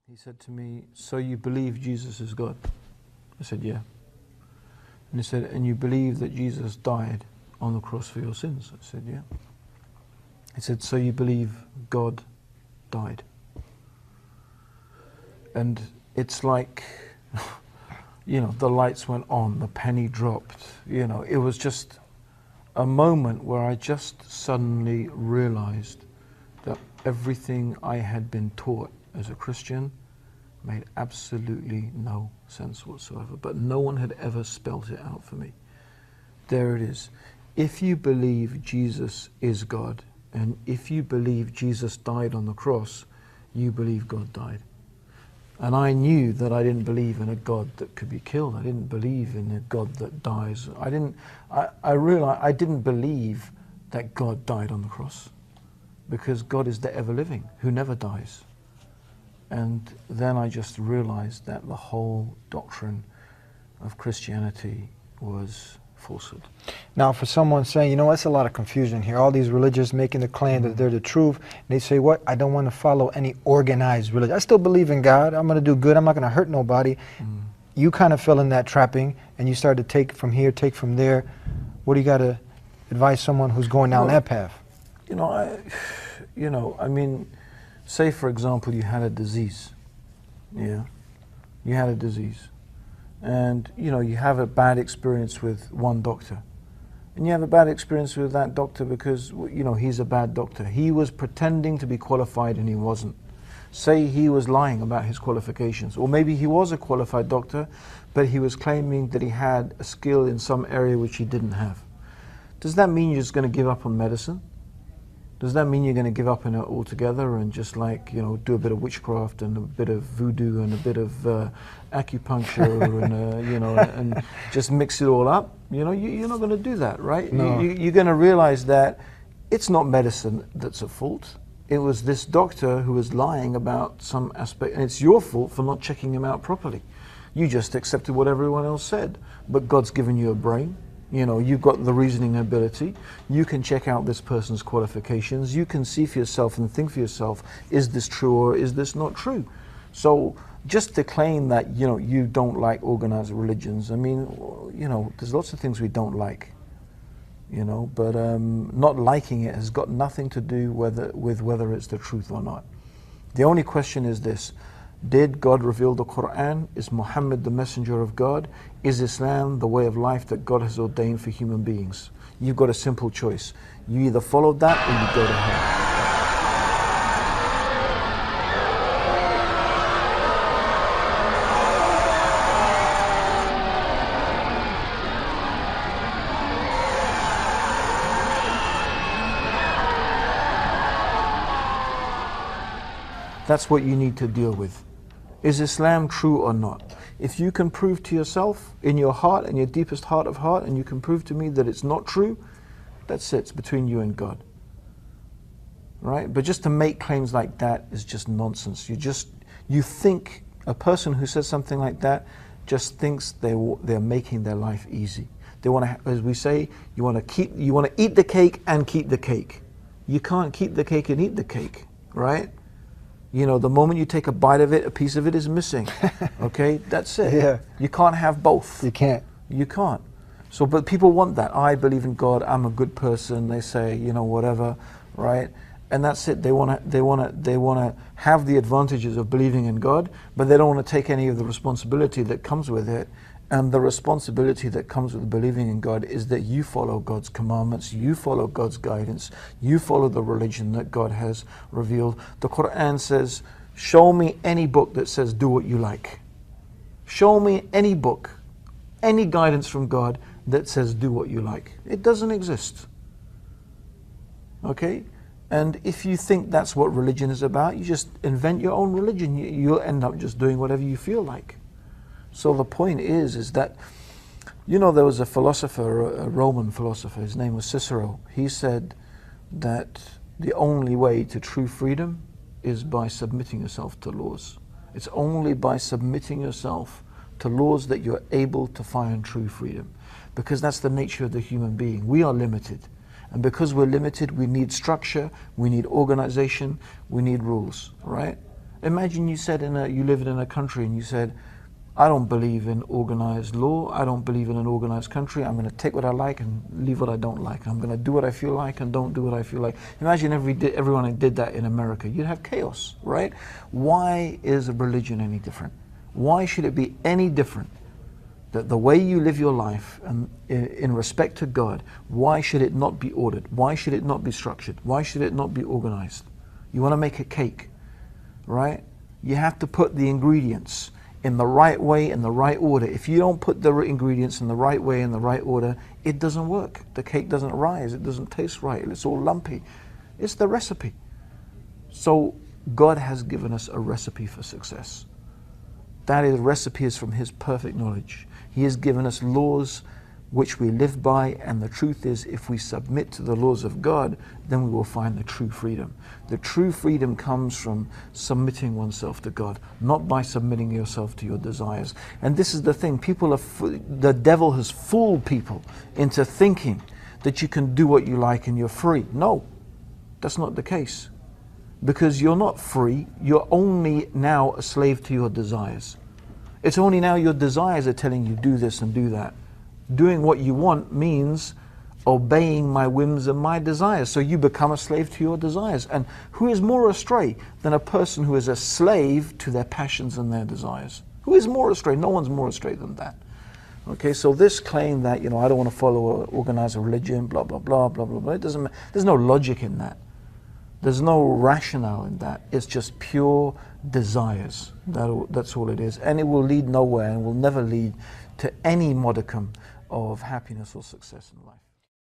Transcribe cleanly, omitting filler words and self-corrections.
He said to me, "So you believe Jesus is God?" I said, "Yeah." And he said, "And you believe that Jesus died on the cross for your sins?" I said, "Yeah." He said, "So you believe God died?" And it's like, the lights went on, the penny dropped. It was just a moment where I just suddenly realized that everything I had been taught as a Christian made absolutely no sense whatsoever. But no one had ever spelt it out for me. There it is. If you believe Jesus is God, and if you believe Jesus died on the cross, you believe God died. And I knew that I didn't believe in a God that could be killed. I didn't believe in a God that dies. I realized I didn't believe that God died on the cross, because God is the ever-living who never dies. And then I just realized that the whole doctrine of Christianity was falsehood. Now, for someone saying, that's a lot of confusion here. All these religious making the claim that they're the truth. And they say, what? I don't want to follow any organized religion. I still believe in God. I'm going to do good. I'm not going to hurt nobody. You kind of fell in that trapping, and you started to take from here, take from there. What do you got to advise someone who's going down that path? Say for example, you had a disease. Yeah. You had a disease. And, you have a bad experience with one doctor. And you have a bad experience with that doctor because, he's a bad doctor. He was pretending to be qualified and he wasn't. Say he was lying about his qualifications. Or maybe he was a qualified doctor, but he was claiming that he had a skill in some area which he didn't have. Does that mean you're just going to give up on medicine? Does that mean you're going to give up on it altogether and just do a bit of witchcraft and a bit of voodoo and a bit of acupuncture and just mix it all up? You're not going to do that, right? No. You're going to realize that it's not medicine that's at fault. It was this doctor who was lying about some aspect, and it's your fault for not checking him out properly. You just accepted what everyone else said, but God's given you a brain. You've got the reasoning ability. You can check out this person's qualifications. You can see for yourself and think for yourself, is this true or is this not true? So just to claim that, you don't like organized religions, there's lots of things we don't like, but not liking it has got nothing to do with whether it's the truth or not. The only question is this: did God reveal the Quran? Is Muhammad the messenger of God? Is Islam the way of life that God has ordained for human beings? You've got a simple choice. You either follow that or you go to hell. That's what you need to deal with. Is Islam true or not? If you can prove to yourself in your heart, in your deepest heart of heart, and you can prove to me that it's not true, that's it. It's between you and God. Right? But just to make claims like that is just nonsense. You think a person who says something like that just thinks they're making their life easy. They want to, as we say, you want to eat the cake and keep the cake. You can't keep the cake and eat the cake, right? The moment you take a bite of it, a piece of it is missing. Okay, that's it. Yeah. You can't have both. You can't. You can't. So, but people want that. I believe in God. I'm a good person. They say, whatever, right? And that's it. They want to have the advantages of believing in God, but they don't want to take any of the responsibility that comes with it. And the responsibility that comes with believing in God is that you follow God's commandments, you follow God's guidance, you follow the religion that God has revealed. The Quran says, show me any book that says do what you like. Show me any book, any guidance from God that says do what you like. It doesn't exist. Okay? And if you think that's what religion is about, you just invent your own religion. You'll end up just doing whatever you feel like. So the point is that, there was a philosopher, a Roman philosopher, his name was Cicero. He said that the only way to true freedom is by submitting yourself to laws. It's only by submitting yourself to laws that you're able to find true freedom. Because that's the nature of the human being. We are limited. And because we're limited, we need structure, we need organization, we need rules, right? Imagine you said you lived in a country and you said, I don't believe in organized law. I don't believe in an organized country. I'm going to take what I like and leave what I don't like. I'm going to do what I feel like and don't do what I feel like. Imagine everyone did that in America. You'd have chaos, right? Why is religion any different? Why should it be any different? That the way you live your life and in respect to God, why should it not be ordered? Why should it not be structured? Why should it not be organized? You want to make a cake, right? You have to put the ingredients in the right way, in the right order. If you don't put the ingredients in the right way, in the right order, it doesn't work. The cake doesn't rise, it doesn't taste right, it's all lumpy. It's the recipe. So God has given us a recipe for success. That recipe is from His perfect knowledge. He has given us laws which we live by, and the truth is, if we submit to the laws of God, then we will find the true freedom. The true freedom comes from submitting oneself to God, not by submitting yourself to your desires. And this is the thing, the devil has fooled people into thinking that you can do what you like and you're free. No, that's not the case. Because you're not free, you're only now a slave to your desires. It's only now your desires are telling you do this and do that. Doing what you want means obeying my whims and my desires. So you become a slave to your desires. And who is more astray than a person who is a slave to their passions and their desires? Who is more astray? No one's more astray than that. Okay, so this claim that, I don't want to follow or organize a religion, blah, blah, blah, blah, blah, blah, there's no logic in that. There's no rationale in that. It's just pure desires. That's all it is. And it will lead nowhere and will never lead to any modicum of happiness or success in life.